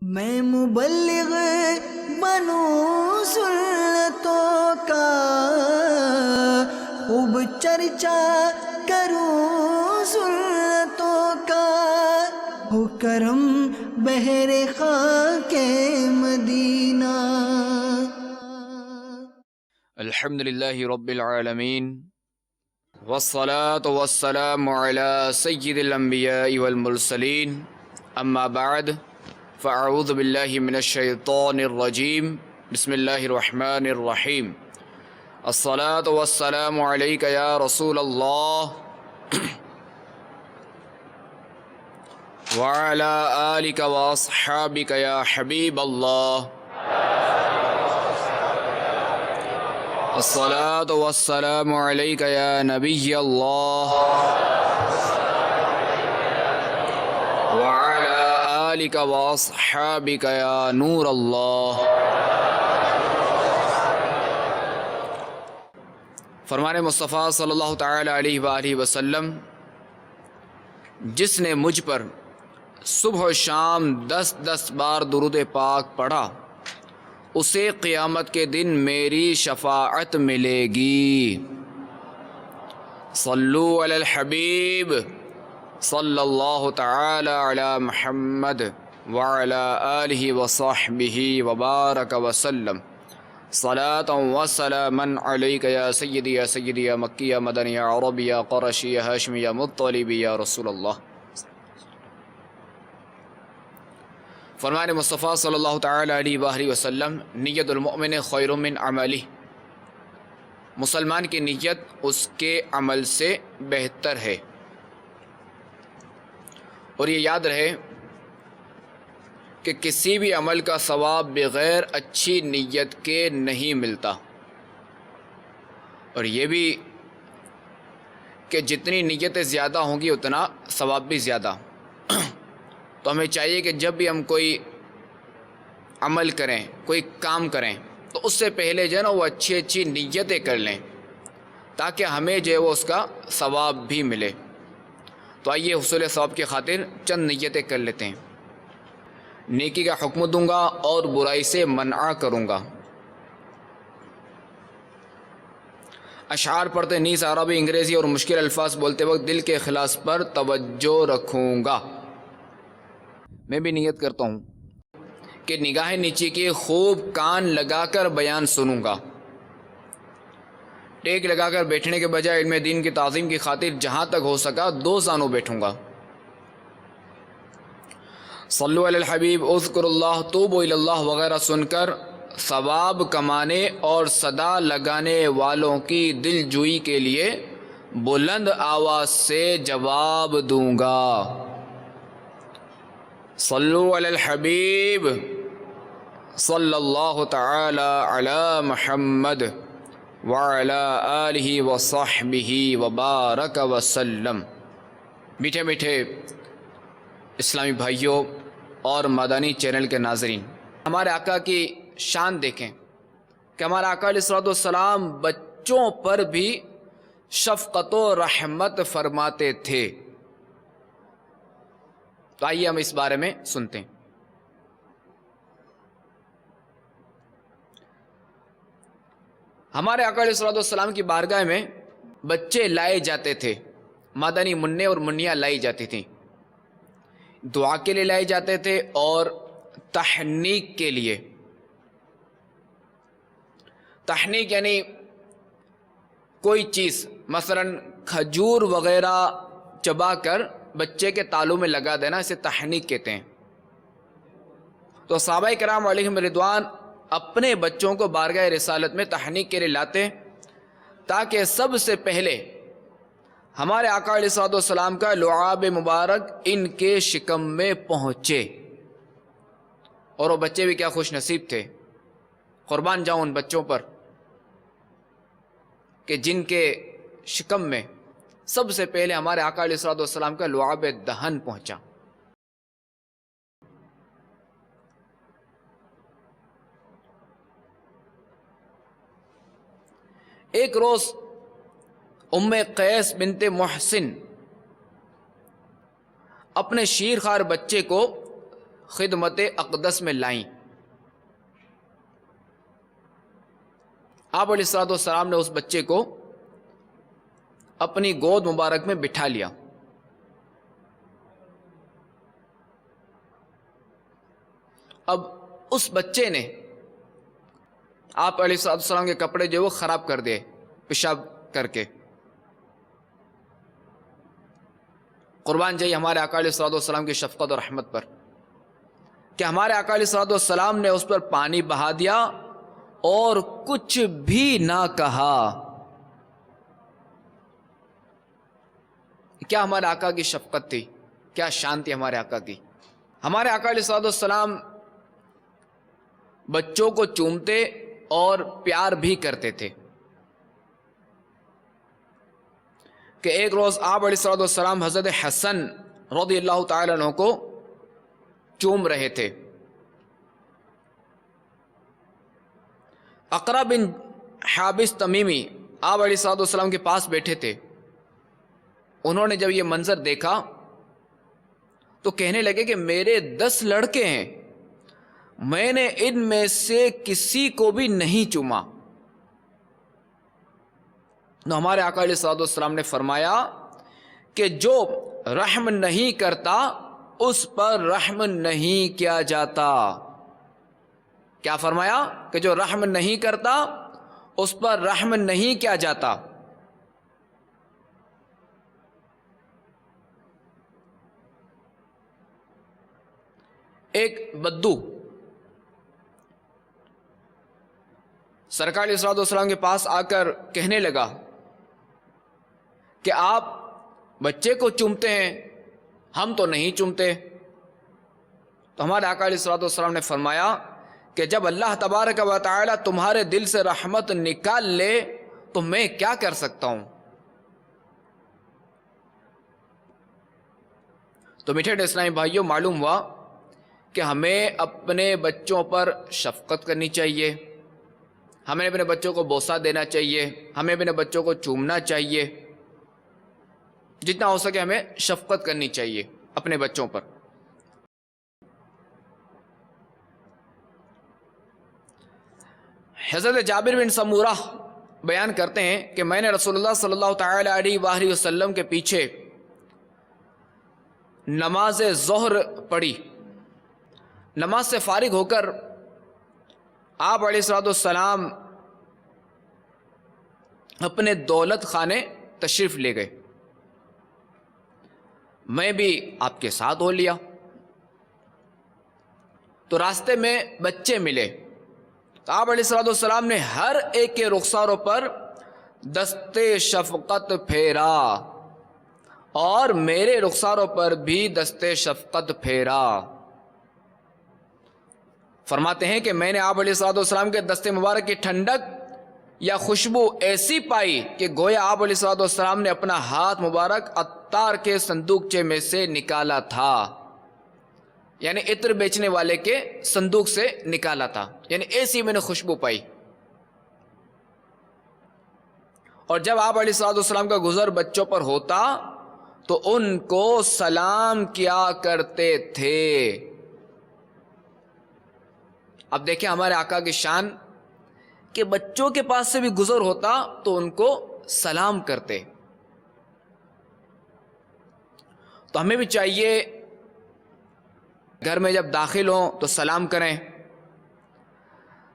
میں مبلغ بنوں سنتوں کا، خوب چرچا کروں سنتوں کا، ہو کرم بہر خاک مدینہ۔ الحمد للہ رب العالمین، والصلاة والسلام على سید الانبیاء والمرسلین، اما بعد فاعوذ باللہ من الشیطان الرجیم، بسم اللہ الرحمن الرحیم۔ الصلاة والسلام علیک یا رسول اللہ وعلی آلک واصحابک یا حبیب اللہ۔ الصلاة والسلام علیک یا نبی اللہ وعلی آلک واصحابک یا نور اللہ۔ فرمان مصطفیٰ صلی اللہ تعالی علیہ وآلہ وسلم، جس نے مجھ پر صبح و شام 10 بار درود پاک پڑھا، اسے قیامت کے دن میری شفاعت ملے گی۔ صلو علی الحبیب صلی اللہ تعالی علی محمد وعلی آلہ وصحبہ وبارک وسلم، صلاۃ و سلاما علیک یا سیدی یا سیدی یا مکی یا مدنی یا عربی یا قرشی یا ہاشمی یا مطلبی یا رسول اللہ۔ فرمان مصطفیٰ صلی اللہ تعالی علیہ وآلہ وسلم، نیت المؤمن خیر من عملہ، مسلمان کی نیت اس کے عمل سے بہتر ہے۔ اور یہ یاد رہے کہ کسی بھی عمل کا ثواب بغیر اچھی نیت کے نہیں ملتا، اور یہ بھی کہ جتنی نیتیں زیادہ ہوں گی اتنا ثواب بھی زیادہ۔ تو ہمیں چاہیے کہ جب بھی ہم کوئی عمل کریں، کوئی کام کریں، تو اس سے پہلے جو ہے نا وہ اچھی نیتیں کر لیں، تاکہ ہمیں جو ہے وہ اس کا ثواب بھی ملے۔ تو آئیے حصول ثواب کی خاطر چند نیتیں کر لیتے ہیں۔ نیکی کا حکم دوں گا اور برائی سے منع کروں گا۔ اشعار پڑھتے نیز عربی، انگریزی اور مشکل الفاظ بولتے وقت دل کے اخلاص پر توجہ رکھوں گا۔ میں بھی نیت کرتا ہوں کہ نگاہ نیچی کی خوب کان لگا کر بیان سنوں گا، ٹیک لگا کر بیٹھنے کے بجائے علم دین کی تعظیم کی خاطر جہاں تک ہو سکا 2 زانوں بیٹھوں گا۔ صلو علی الحبیب، اذکر اللہ، توبوا الی اللہ وغیرہ سن کر ثواب کمانے اور صدا لگانے والوں کی دل جوئی کے لیے بلند آواز سے جواب دوں گا۔ صلو علی الحبیب صلی اللہ تعالی علی محمد وعلی آلہ وصحبہ وبارک وسلم۔ میٹھے میٹھے اسلامی بھائیوں اور مدنی چینل کے ناظرین، ہمارے آقا کی شان دیکھیں کہ ہمارے آقا علیہ الصلوۃ والسلام بچوں پر بھی شفقت و رحمت فرماتے تھے۔ تو آئیے ہم اس بارے میں سنتے ہیں۔ ہمارے آقا علیہ الصلوۃ والسلام کی بارگاہ میں بچے لائے جاتے تھے، مدنی منع اور منیاں لائی جاتی تھیں، دعا کے لیے لائے جاتے تھے اور تحنیک کے لیے۔ تحنیک یعنی کوئی چیز مثلا کھجور وغیرہ چبا کر بچے کے تالوں میں لگا دینا، اسے تحنیک کہتے ہیں۔ تو صحابہ کرام علیہم رضوان اپنے بچوں کو بارگاہ رسالت میں تحنیک کے لیے لاتے، تاکہ سب سے پہلے ہمارے آقا علیہ الصلوۃ والسلام کا لعاب مبارک ان کے شکم میں پہنچے۔ اور وہ بچے بھی کیا خوش نصیب تھے، قربان جاؤں ان بچوں پر کہ جن کے شکم میں سب سے پہلے ہمارے آقا علیہ الصلوۃ والسلام کا لعاب دہن پہنچا۔ ایک روز ام قیس بنت محسن اپنے شیرخوار بچے کو خدمت اقدس میں لائیں۔ آپ علیہ السلام نے اس بچے کو اپنی گود مبارک میں بٹھا لیا۔ اب اس بچے نے آپ علیہ السلام کے کپڑے جو وہ خراب کر دیے پیشاب کر کے۔ قربان جائیے ہمارے آقا علیہ السلام کی شفقت اور رحمت پر کہ ہمارے آقا علیہ السلام نے اس پر پانی بہا دیا اور کچھ بھی نہ کہا۔ کیا ہمارے آقا کی شفقت تھی، کیا شان تھی ہمارے آقا کی۔ ہمارے آقا علیہ السلام بچوں کو چومتے اور پیار بھی کرتے تھے کہ ایک روز آپ علیہ السلام حضرت حسن رضی اللہ تعالی عنہ کو چوم رہے تھے۔ اقرا بن حابس تمیمی آپ علیہ السلام کے پاس بیٹھے تھے۔ انہوں نے جب یہ منظر دیکھا تو کہنے لگے کہ میرے 10 لڑکے ہیں، میں نے ان میں سے کسی کو بھی نہیں چوما۔ تو ہمارے آقا علیہ السلام نے فرمایا کہ جو رحم نہیں کرتا اس پر رحم نہیں کیا جاتا۔ کیا فرمایا؟ کہ جو رحم نہیں کرتا اس پر رحم نہیں کیا جاتا۔ ایک بدو سرکار علیہ السلام کے پاس آ کر کہنے لگا کہ آپ بچے کو چومتے ہیں، ہم تو نہیں چومتے۔ تو ہمارے آقا علیہ السلام نے فرمایا کہ جب اللہ تبارک و تعالی تمہارے دل سے رحمت نکال لے تو میں کیا کر سکتا ہوں۔ تو میٹھے اسلامی بھائیوں، معلوم ہوا کہ ہمیں اپنے بچوں پر شفقت کرنی چاہیے، ہمیں اپنے بچوں کو بوسہ دینا چاہیے، ہمیں اپنے بچوں کو چومنا چاہیے، جتنا ہو سکے ہمیں شفقت کرنی چاہیے اپنے بچوں پر۔ حضرت جابر بن سمورہ بیان کرتے ہیں کہ میں نے رسول اللہ صلی اللہ تعالی علیہ وآلہ وسلم کے پیچھے نماز ظہر پڑھی۔ نماز سے فارغ ہو کر آپ علیہ السلام اپنے دولت خانے تشریف لے گئے، میں بھی آپ کے ساتھ ہو لیا۔ تو راستے میں بچے ملے تو آپ علیہ السلام نے ہر ایک کے رخساروں پر دستے شفقت پھیرا اور میرے رخساروں پر بھی دستے شفقت پھیرا۔ فرماتے ہیں کہ میں نے آپ علیہ السلام کے دستے مبارک کی ٹھنڈک یا خوشبو ایسی پائی کہ گویا آپ علیہ السلام نے اپنا ہاتھ مبارک عطار کے صندوقچے میں سے نکالا تھا، یعنی عطر بیچنے والے کے صندوق سے نکالا تھا، یعنی ایسی میں نے خوشبو پائی۔ اور جب آپ علیہ السلام کا گزر بچوں پر ہوتا تو ان کو سلام کیا کرتے تھے۔ اب دیکھیں ہمارے آقا کی شان کہ بچوں کے پاس سے بھی گزر ہوتا تو ان کو سلام کرتے۔ تو ہمیں بھی چاہیے گھر میں جب داخل ہوں تو سلام کریں،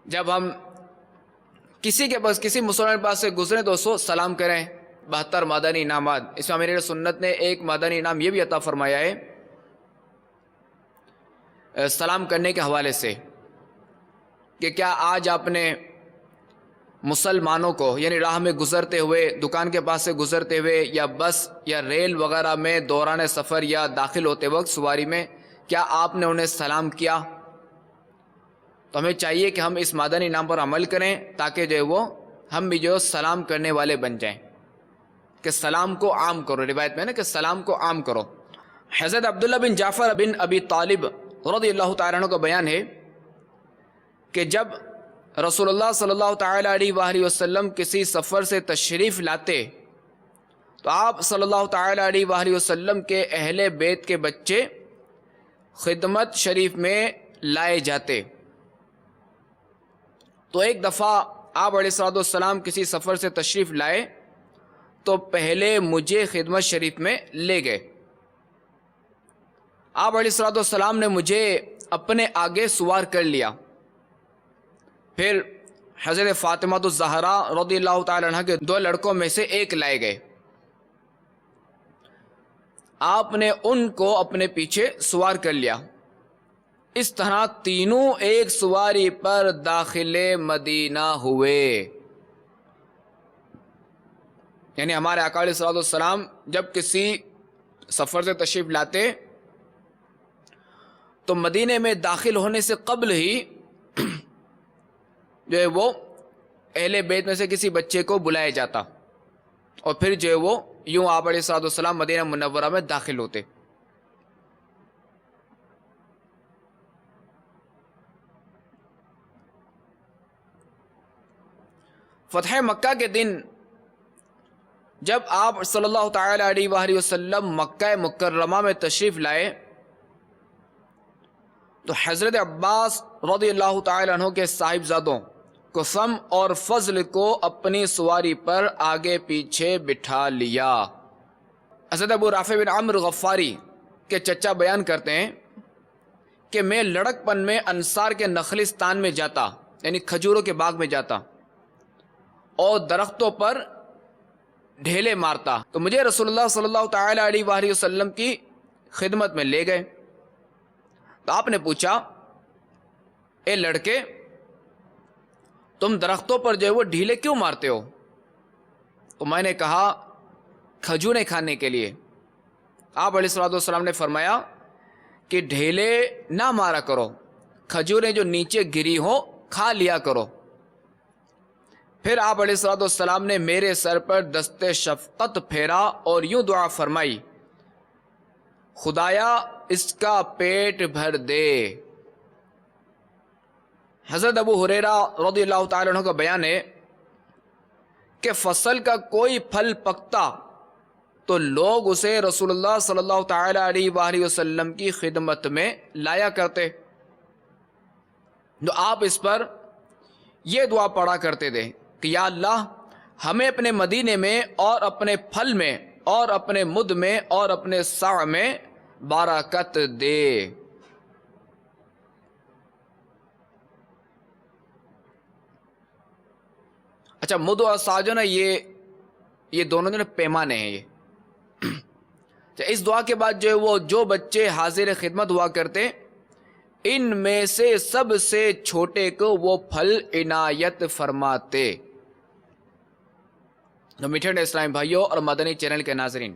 جب ہم کسی مسلمان کے پاس سے گزریں تو اس کو سلام کریں۔ 72 مدنی انعامات، اس میں امیر سنت نے ایک مدنی انعام یہ بھی عطا فرمایا ہے سلام کرنے کے حوالے سے کہ کیا آج آپ نے مسلمانوں کو یعنی راہ میں گزرتے ہوئے، دکان کے پاس سے گزرتے ہوئے یا بس یا ریل وغیرہ میں دوران سفر یا داخل ہوتے وقت سواری میں، کیا آپ نے انہیں سلام کیا؟ تو ہمیں چاہیے کہ ہم اس مدنی انعام پر عمل کریں تاکہ جو ہے وہ ہم بھی جو سلام کرنے والے بن جائیں، کہ سلام کو عام کرو۔ روایت میں نا کہ سلام کو عام کرو۔ حضرت عبداللہ بن جعفر بن ابی طالب رضی اللہ تعالیٰ عنہ کا بیان ہے کہ جب رسول اللہ صلی اللہ تعالی علیہ وآلہ وسلم کسی سفر سے تشریف لاتے تو آپ صلی اللہ تعالی علیہ وآلہ وسلم کے اہل بیت کے بچے خدمت شریف میں لائے جاتے. تو ایک دفعہ آپ علیہ الصلوۃ والسلام کسی سفر سے تشریف لائے تو پہلے مجھے خدمت شریف میں لے گئے. آپ علیہ الصلوۃ والسلام نے مجھے اپنے آگے سوار کر لیا. پھر حضرت فاطمہ الزہرا رضی اللہ تعالی عنہ کے 2 لڑکوں میں سے ایک لائے گئے. آپ نے ان کو اپنے پیچھے سوار کر لیا. اس طرح تینوں ایک سواری پر داخل مدینہ ہوئے. یعنی ہمارے آقا علیہ الصلوۃ والسلام جب کسی سفر سے تشریف لاتے تو مدینے میں داخل ہونے سے قبل ہی جو ہے وہ اہل بیت میں سے کسی بچے کو بلایا جاتا اور پھر جو ہے وہ یوں آپ علیہ الصلوۃ والسلام مدینہ منورہ میں داخل ہوتے. فتح مکہ کے دن جب آپ صلی اللہ تعالی علیہ وآلہ وسلم مکہ مکرمہ میں تشریف لائے تو حضرت عباس رضی اللہ تعالی عنہ کے صاحبزادوں قسم اور فضل کو اپنی سواری پر آگے پیچھے بٹھا لیا. حضرت ابو رافع بن عمرو غفاری کے چچا بیان کرتے ہیں کہ میں لڑک پن میں انصار کے نخلستان میں جاتا، یعنی کھجوروں کے باغ میں جاتا اور درختوں پر ڈھیلے مارتا تو مجھے رسول اللہ صلی اللہ تعالی علیہ وآلہ وسلم کی خدمت میں لے گئے. تو آپ نے پوچھا، اے لڑکے تم درختوں پر جو ہے وہ ڈھیلے کیوں مارتے ہو؟ تو میں نے کہا کھجوریں کھانے کے لیے. آپ علیہ الصلوۃ والسلام نے فرمایا کہ ڈھیلے نہ مارا کرو، کھجوریں جو نیچے گری ہوں کھا لیا کرو. پھر آپ علیہ الصلوۃ والسلام نے میرے سر پر دست شفقت پھیرا اور یوں دعا فرمائی، خدایا اس کا پیٹ بھر دے. حضرت ابو ہریرہ رضی اللہ تعالی عنہ کا بیان ہے کہ فصل کا کوئی پھل پکتا تو لوگ اسے رسول اللہ صلی اللہ تعالی علیہ وآلہ وسلم کی خدمت میں لایا کرتے. تو آپ اس پر یہ دعا پڑھا کرتے تھے کہ یا اللہ ہمیں اپنے مدینے میں اور اپنے پھل میں اور اپنے مد میں اور اپنے سع میں برکت دے. اچھا، مد اور سع جو نا یہ دونوں جو نا پیمانے ہیں. یہ اس دعا کے بعد جو ہے وہ جو بچے حاضر خدمت ہوا کرتے ان میں سے سب سے چھوٹے کو وہ پھل عنایت فرماتے. تو میٹھے اسلامی بھائیوں اور مدنی چینل کے ناظرین،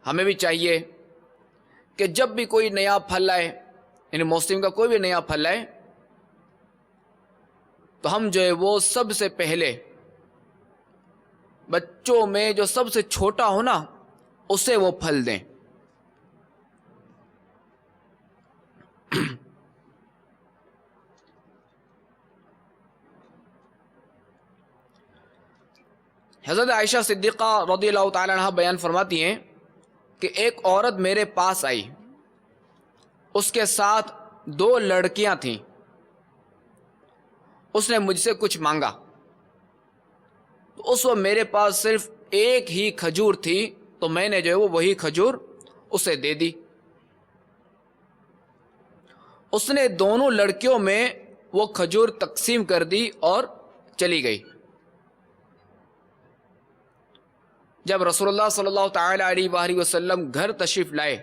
ہمیں بھی چاہیے کہ جب بھی کوئی نیا پھل آئے، یعنی موسم کا کوئی بھی نیا پھل آئے، تو ہم جو ہے وہ سب سے پہلے بچوں میں جو سب سے چھوٹا ہو نا اسے وہ پھل دیں. حضرت عائشہ صدیقہ رضی اللہ تعالی عنہ بیان فرماتی ہیں کہ ایک عورت میرے پاس آئی، اس کے ساتھ 2 لڑکیاں تھیں. اس نے مجھ سے کچھ مانگا تو اس وقت میرے پاس صرف ایک ہی کھجور تھی تو میں نے جو ہے وہ وہی کھجور اسے دے دی. اس نے دونوں لڑکیوں میں وہ کھجور تقسیم کر دی اور چلی گئی. جب رسول اللہ صلی اللہ تعالی علیہ وآلہ وسلم گھر تشریف لائے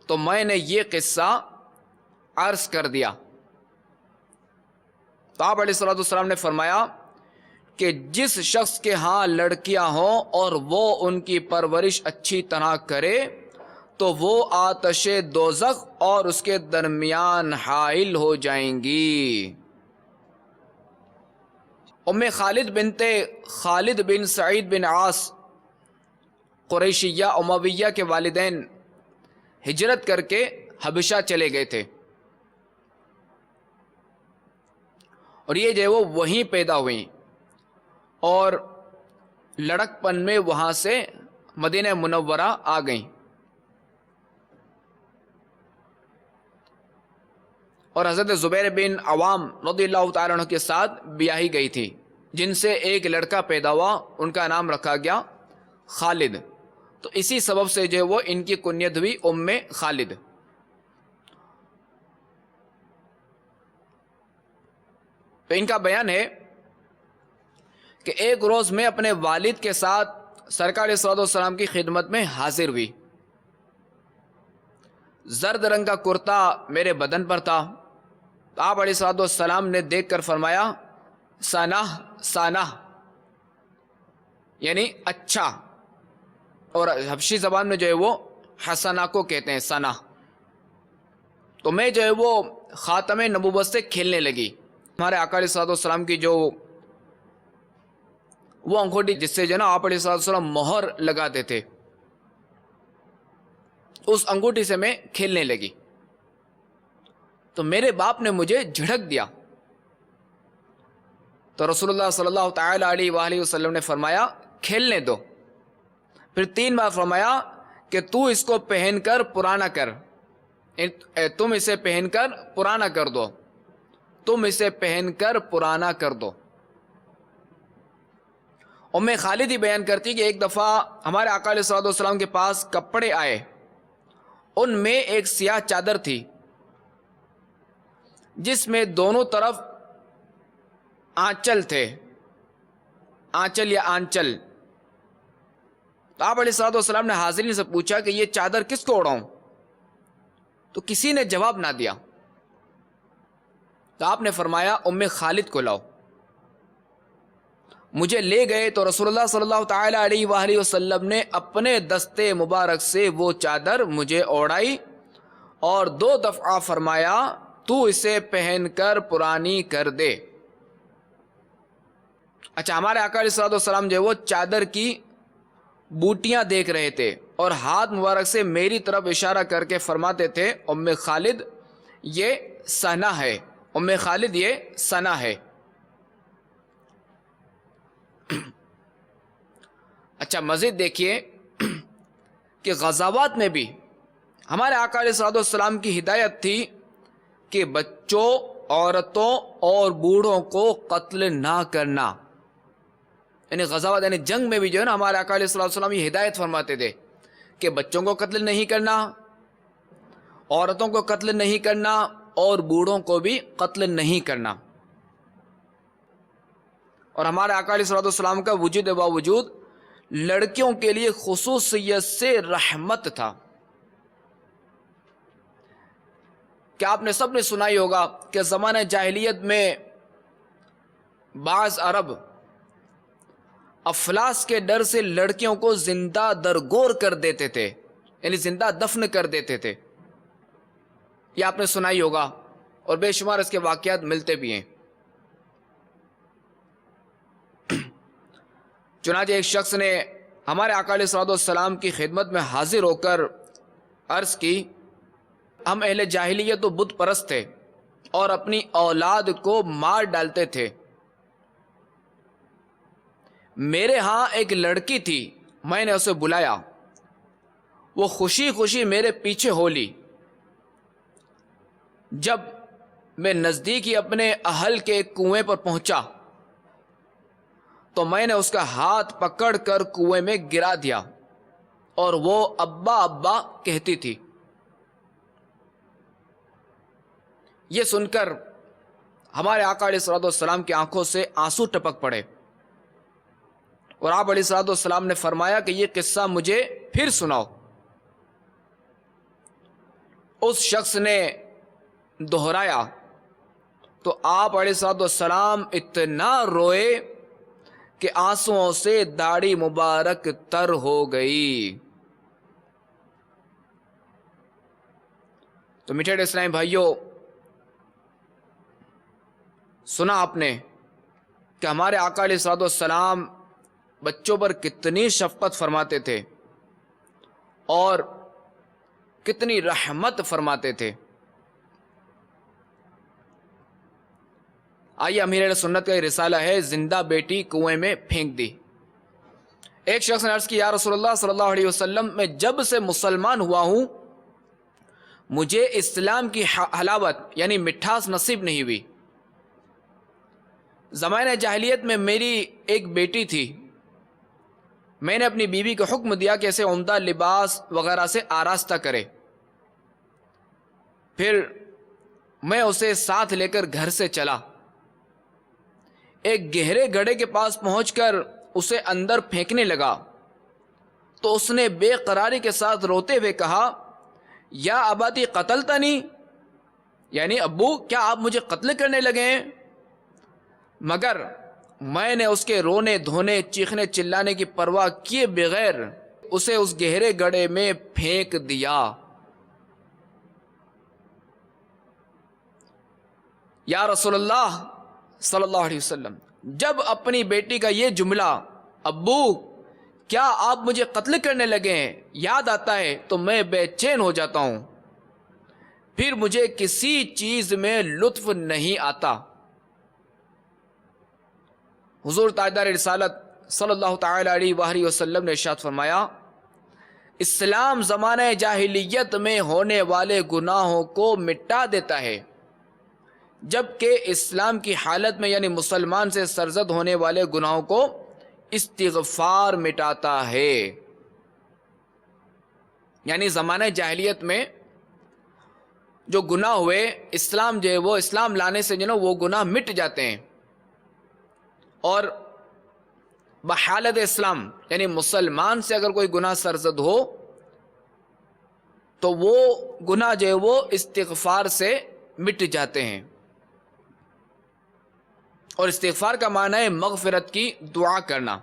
تو میں نے یہ قصہ عرض کر دیا. تو آپ علیہ الصلوۃ والسلام نے فرمایا کہ جس شخص کے ہاں لڑکیاں ہوں اور وہ ان کی پرورش اچھی طرح کرے تو وہ آتش دوزخ اور اس کے درمیان حائل ہو جائیں گی. ام خالد بنت خالد بن سعید بن عاص قریشیہ امویہ کے والدین ہجرت کر کے حبشہ چلے گئے تھے اور یہ جو ہے وہ وہیں پیدا ہوئیں اور لڑک پن میں وہاں سے مدینہ منورہ آ گئیں. اور حضرت زبیر بن عوام رضی اللہ تعالیٰ عنہ کے ساتھ بیاہی گئی تھی، جن سے ایک لڑکا پیدا ہوا، ان کا نام رکھا گیا خالد. تو اسی سبب سے جو وہ ان کی کنیت ہوئی ام خالد. تو ان کا بیان ہے کہ ایک روز میں اپنے والد کے ساتھ سرکار علیہ الصلوۃ والسلام کی خدمت میں حاضر ہوئی. زرد رنگ کا کرتا میرے بدن پر تھا. تو آپ علیہ الصلوۃ والسلام نے دیکھ کر فرمایا سانح سانح، یعنی اچھا، اور حبشی زبان میں جو ہے وہ حسنا کو کہتے ہیں سانح. تو میں جو ہے وہ خاتم نبوت سے کھیلنے لگی. ہمارے آقا علیہ الصلوۃ والسلام کی جو وہ انگوٹھی جس سے جو ہے نا آپ علیہ الصلوۃ والسلام مہر لگاتے تھے، اس انگوٹھی سے میں کھیلنے لگی. تو میرے باپ نے مجھے جھڑک دیا. تو رسول اللہ صلی اللہ تعالی علیہ وآلہ وسلم نے فرمایا کھیلنے دو. پھر 3 بار فرمایا کہ تو اس کو پہن کر پرانا کر، تم اسے پہن کر پرانا کر دو، تم اسے پہن کر پرانا کر دو. ام خالد ہی بیان کرتی کہ ایک دفعہ ہمارے آقا علیہ الصلوۃ والسلام کے پاس کپڑے آئے. ان میں ایک سیاہ چادر تھی جس میں دونوں طرف آنچل تھے، آنچل یا آنچل. تو آپ علیہ الصلوۃ والسلام نے حاضرین سے پوچھا کہ یہ چادر کس کو اڑاؤں؟ تو کسی نے جواب نہ دیا. تو آپ نے فرمایا ام خالد کو لاؤ. مجھے لے گئے تو رسول اللہ صلی اللہ تعالی علیہ وآلہ وسلم نے اپنے دستے مبارک سے وہ چادر مجھے اوڑھائی اور 2 دفعہ فرمایا تو اسے پہن کر پرانی کر دے. اچھا، ہمارے آقا علیہ الصلوۃ والسلام جو وہ چادر کی بوٹیاں دیکھ رہے تھے اور ہاتھ مبارک سے میری طرف اشارہ کر کے فرماتے تھے ام خالد یہ ثنا ہے، ام خالد یہ ثنا ہے. اچھا، مزید دیکھیے کہ غزوات میں بھی ہمارے آقا علیہ الصلوۃ والسلام کی ہدایت تھی کہ بچوں، عورتوں اور بوڑھوں کو قتل نہ کرنا. یعنی غزوات یعنی جنگ میں بھی جو ہے نا ہمارے آقا علیہ الصلوۃ والسلام یہ ہدایت فرماتے تھے کہ بچوں کو قتل نہیں کرنا، عورتوں کو قتل نہیں کرنا اور بوڑھوں کو بھی قتل نہیں کرنا. اور ہمارے آقا علیہ الصلوۃ والسلام کا وجود باوجود لڑکیوں کے لیے خصوصیت سے رحمت تھا. کیا آپ نے سب نے سنا ہی ہوگا کہ زمانہ جاہلیت میں بعض عرب افلاس کے ڈر سے لڑکیوں کو زندہ درگور کر دیتے تھے، یعنی زندہ دفن کر دیتے تھے. یہ آپ نے سنا ہی ہوگا اور بے شمار اس کے واقعات ملتے بھی ہیں. چنانچہ ایک شخص نے ہمارے آقا علیہ الصلوۃ والسلام کی خدمت میں حاضر ہو کر عرض کی ہم اہل جاہلیت و بت پرست تھے اور اپنی اولاد کو مار ڈالتے تھے. میرے ہاں ایک لڑکی تھی، میں نے اسے بلایا، وہ خوشی خوشی میرے پیچھے ہو لی. جب میں نزدیکی اپنے اہل کے کنویں پر پہنچا تو میں نے اس کا ہاتھ پکڑ کر کنویں میں گرا دیا اور وہ ابا ابا کہتی تھی. یہ سن کر ہمارے آقا علیہ الصلوۃ والسلام کی آنکھوں سے آنسو ٹپک پڑے اور آپ علیہ الصلوۃ والسلام نے فرمایا کہ یہ قصہ مجھے پھر سناؤ. اس شخص نے دہرایا تو آپ علیہ الصلوۃ والسلام اتنا روئے کہ آنسوؤں سے داڑھی مبارک تر ہو گئی. تو میٹھے اسلامی بھائیوں، سنا آپ نے کہ ہمارے آقا علیہ الصلوۃ والسلام بچوں پر کتنی شفقت فرماتے تھے اور کتنی رحمت فرماتے تھے. آئیے امیر اہل سنت کا یہ رسالہ ہے زندہ بیٹی کنویں میں پھینک دی. ایک شخص نے عرض کی یا رسول اللہ صلی اللہ علیہ وسلم میں جب سے مسلمان ہوا ہوں مجھے اسلام کی حلاوت یعنی مٹھاس نصیب نہیں ہوئی۔ زمانہ جاہلیت میں میری ایک بیٹی تھی، میں نے اپنی بیوی کو حکم دیا کہ اسے عمدہ لباس وغیرہ سے آراستہ کرے، پھر میں اسے ساتھ لے کر گھر سے چلا۔ ایک گہرے گڑھے کے پاس پہنچ کر اسے اندر پھینکنے لگا تو اس نے بے قراری کے ساتھ روتے ہوئے کہا، یا اباتی قتلتنی، یعنی ابو کیا آپ مجھے قتل کرنے لگے ہیں؟ مگر میں نے اس کے رونے دھونے چیخنے چلانے کی پرواہ کیے بغیر اسے اس گہرے گڑھے میں پھینک دیا۔ یا رسول اللہ صلی اللہ علیہ وسلم، جب اپنی بیٹی کا یہ جملہ ابو کیا آپ مجھے قتل کرنے لگے ہیں یاد آتا ہے تو میں بے چین ہو جاتا ہوں، پھر مجھے کسی چیز میں لطف نہیں آتا۔ حضور تاجدار رسالت صلی اللہ تعالی علیہ وآلہ وسلم نے ارشاد فرمایا، اسلام زمانہ جاہلیت میں ہونے والے گناہوں کو مٹا دیتا ہے، جبکہ اسلام کی حالت میں یعنی مسلمان سے سرزد ہونے والے گناہوں کو استغفار مٹاتا ہے۔ یعنی زمانہ جاہلیت میں جو گناہ ہوئے، اسلام جو ہے وہ اسلام لانے سے جو نا وہ گناہ مٹ جاتے ہیں، اور بحالت اسلام یعنی مسلمان سے اگر کوئی گناہ سرزد ہو تو وہ گناہ جو ہے وہ استغفار سے مٹ جاتے ہیں۔ اور استغفار کا معنی ہے مغفرت کی دعا کرنا،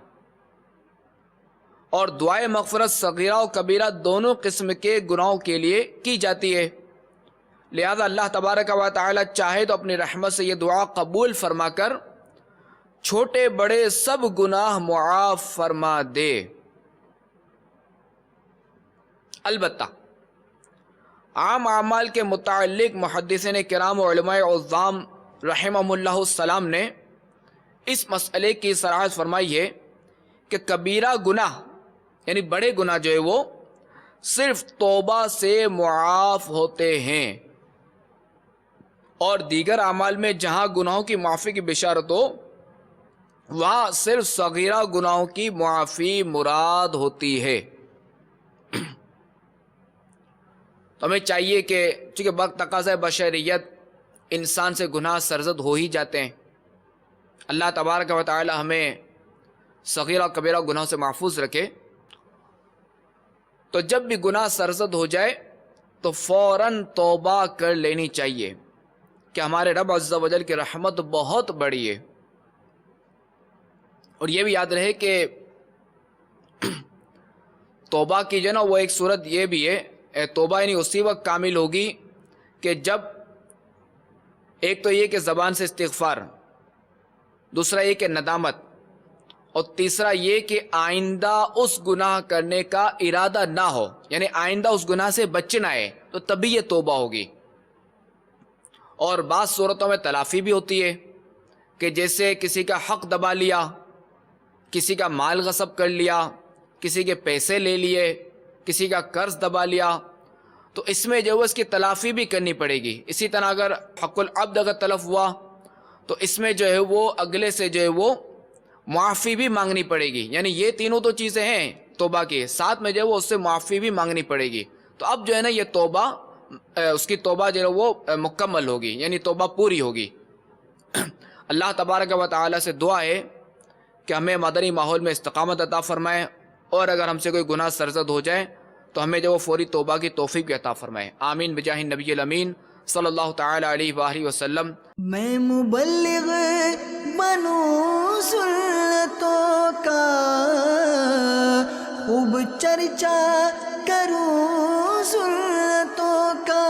اور دعائے مغفرت صغیرہ و کبیرہ دونوں قسم کے گناہوں کے لیے کی جاتی ہے، لہذا اللہ تبارک و تعالی چاہے تو اپنی رحمت سے یہ دعا قبول فرما کر چھوٹے بڑے سب گناہ معاف فرما دے۔ البتہ عام اعمال کے متعلق محدثین کرام و علماء عظام رحمہم اللہ السلام نے اس مسئلے کی صراحت فرمائی ہے کہ کبیرہ گناہ یعنی بڑے گناہ جو ہے وہ صرف توبہ سے معاف ہوتے ہیں، اور دیگر اعمال میں جہاں گناہوں کی معافی کی بشارت ہو وہاں صرف صغیرہ گناہوں کی معافی مراد ہوتی ہے۔ تو ہمیں چاہیے کہ چونکہ وقت تقاضۂ بشریت انسان سے گناہ سرزد ہو ہی جاتے ہیں، اللہ تبارک و تعالی ہمیں صغیرہ کبیرہ گناہوں سے محفوظ رکھے، تو جب بھی گناہ سرزد ہو جائے تو فوراً توبہ کر لینی چاہیے کہ ہمارے رب عز و جل کی رحمت بہت بڑی ہے۔ اور یہ بھی یاد رہے کہ توبہ کی جو نا وہ ایک صورت یہ بھی ہے، توبہ یعنی اسی وقت کامل ہوگی کہ جب ایک تو یہ کہ زبان سے استغفار، دوسرا یہ کہ ندامت، اور تیسرا یہ کہ آئندہ اس گناہ کرنے کا ارادہ نہ ہو، یعنی آئندہ اس گناہ سے بچنا ہے تو تبھی یہ توبہ ہوگی۔ اور بعض صورتوں میں تلافی بھی ہوتی ہے کہ جیسے کسی کا حق دبا لیا، کسی کا مال غصب کر لیا، کسی کے پیسے لے لیے، کسی کا قرض دبا لیا، تو اس میں جو ہے اس کی تلافی بھی کرنی پڑے گی۔ اسی طرح اگر حق العبد اگر تلف ہوا تو اس میں جو ہے وہ اگلے سے جو ہے وہ معافی بھی مانگنی پڑے گی، یعنی یہ تینوں تو چیزیں ہیں توبہ کی، ساتھ میں جو ہے وہ اس سے معافی بھی مانگنی پڑے گی، تو اب جو ہے نا یہ توبہ اس کی توبہ جو ہے وہ مکمل ہوگی، یعنی توبہ پوری ہوگی۔ اللہ تبارک و تعالی سے دعا ہے کہ ہمیں مدنی ماحول میں استقامت عطا فرمائے، اور اگر ہم سے کوئی گناہ سرزد ہو جائے تو ہمیں جو وہ فوری توبہ کی توفیق بھی عطا فرمائے۔ آمین بجاہ نبی الامین صلی اللہ تعالی علیہ وآلہ وسلم۔ میں مبلغ بنوں سنتوں کا، خوب چرچا کروں سنتوں کا،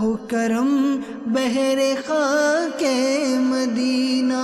ہو کرم بہر خاک مدینہ۔